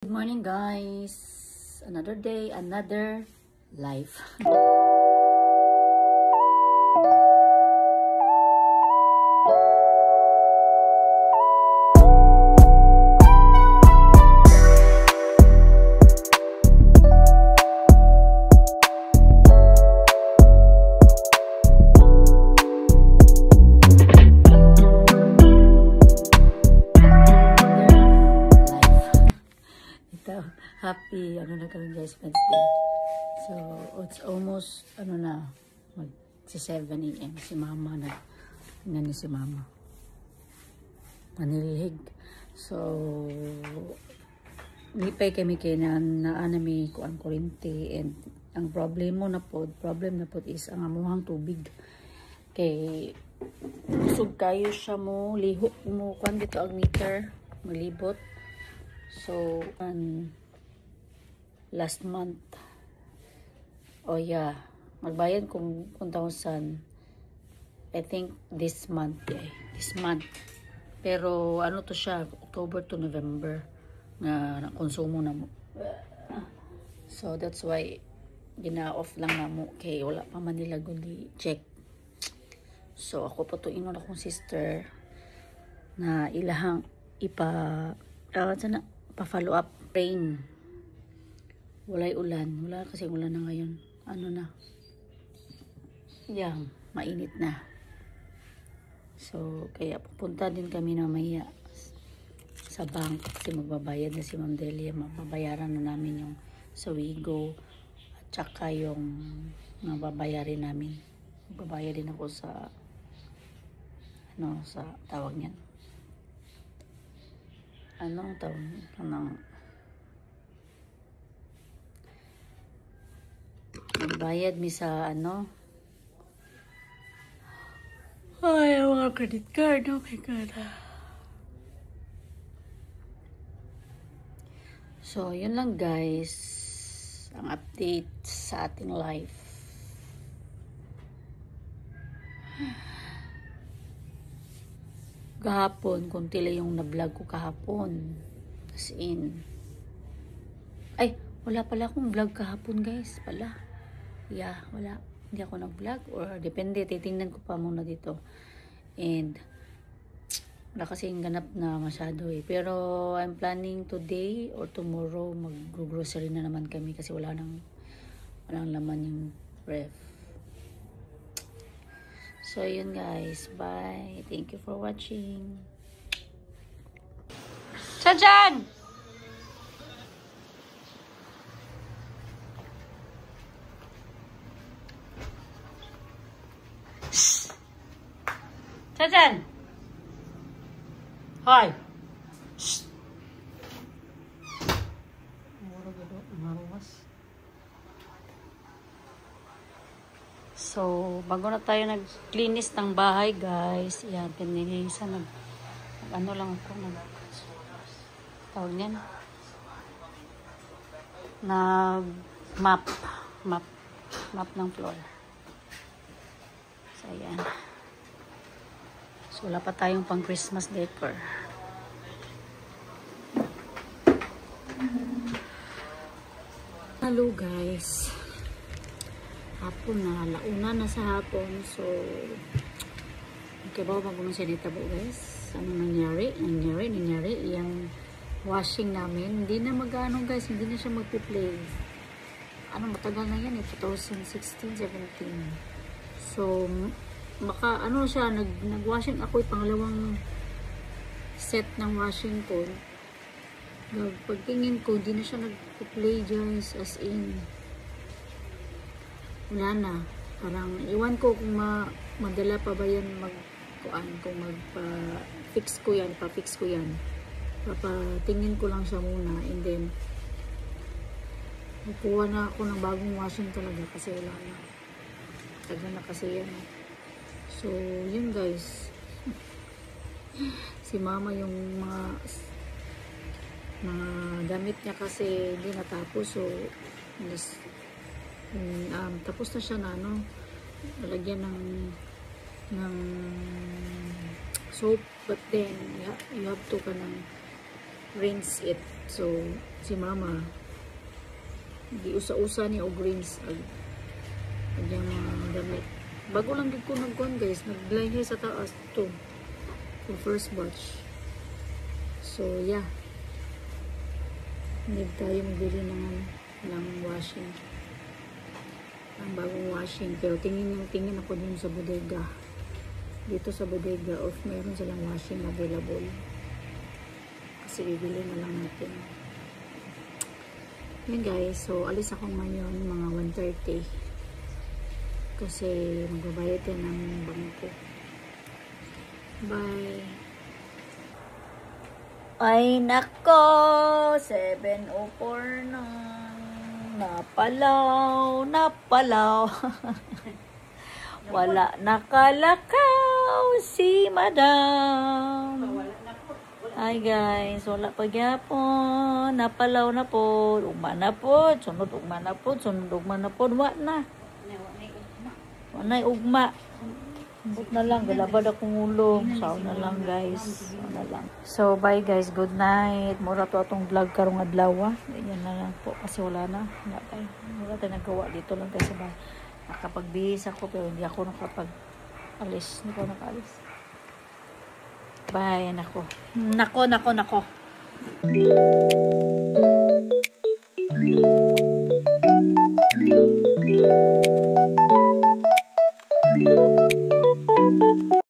Good morning guys, another day, another life. Happy, na kami guys, Wednesday. So, it's almost, mag 7 AM. Si mama si mama. Manilhig. So, lipay kami kaya naanami ko ang kurente. And, ang problem na po is ang amuhang tubig. Kay, usog kayo siya mo, lihok mo, kung dito ang meter, malibot. So, last month, magbayad kung 1,000, I think this month, pero ano to siya, October to November na konsumo na mo. So that's why gina-off lang na mo, kay wala pa man nila gundi check. So ako po to inon akong sister na ilahang pa-follow up rain. Walay ulan. Wala kasi ulan na ngayon. Mainit na. So, kaya pupunta din kami na maya sa bank kasi magbabayad na si Ma'am Delia. Mababayaran na namin yung sa Wigo at saka yung mababayarin namin. Magbabayad din ako sa sa tawag niyan. Anong tawag? Magbayad mi sa ay, mga credit card. Oh my God. So, yun lang guys. Ang update sa ating life. Kahapon, kunti lang yung na-vlog ko kahapon. As in. Ay, wala pala akong vlog kahapon guys. Wala. Hindi ako nag-vlog or depende. Titingnan ko pa muna dito. And wala kasing ganap na masyado eh. Pero I'm planning today or tomorrow mag-grocery na naman kami kasi walang laman yung ref. So yun guys. Bye. Thank you for watching. Chajan! Chajan! Hoy! Shh! So, bago na tayo nag-cleanis ng bahay, guys. Yan, pinilisan. Tawag niyan. Map ng floor. So, ayan. So, wala pa tayong pang Christmas decor. Hello guys. Hapon na. Launa na sa hapon. So, okay ba pag siya dito po guys? Ano nangyari? Yung washing namin. Hindi na mag-ano guys. Hindi na siya magpi-play. Matagal na yan eh. 2016, 17. So, baka siya, nag-washing ako yung pangalawang set ng washing ko. Pagtingin ko, di na siya nag-play guys, as in wala na. Parang iwan ko kung madala pa ba yan kung pa-fix ko yan. Papatingin ko lang siya muna and then kukuha na ako ng bagong washing talaga kasi wala na. Tagal na kasi yan. So, yun guys. Si mama yung mga damit niya kasi hindi natapos. So, tapos na siya na lalagyan ng soap. But then, you have to rinse it. So si mama di usa-usa ni og greens ag yung mga damit. Bago lang gid ko nagkuhan guys, nag-line sa taas to. Yung first batch. So yeah. Hindi tayo magbili ng washing. Ang bagong washing. Pero tingin ako dun sa bodega. Dito sa bodega of meron silang washing available. Kasi bibili na lang natin. Yun guys. So alis ako ngayon mga 1:30. Kasi magbabayad yan ng bangko. Bye! Ay nako! 7:04 na. Napalaw. Wala nakalakaw si madam. Hi guys, wala pa gyapon. Napalaw na po. Ugma na po. Sunod ugma na po. Wa na. Wanay ugma. But na lang, galabad akong ulo. Sao na lang guys. Sao na lang. So bye guys, good night. Mura to atong vlog karong adlaw. Ganyan na lang po kasi wala na. Wala tayo nagawa dito lang tayo sa bahay. Nakapagbihis ako pero hindi ako nakapag-alis. Hindi ko nakaalis. Bye, nako. Nako.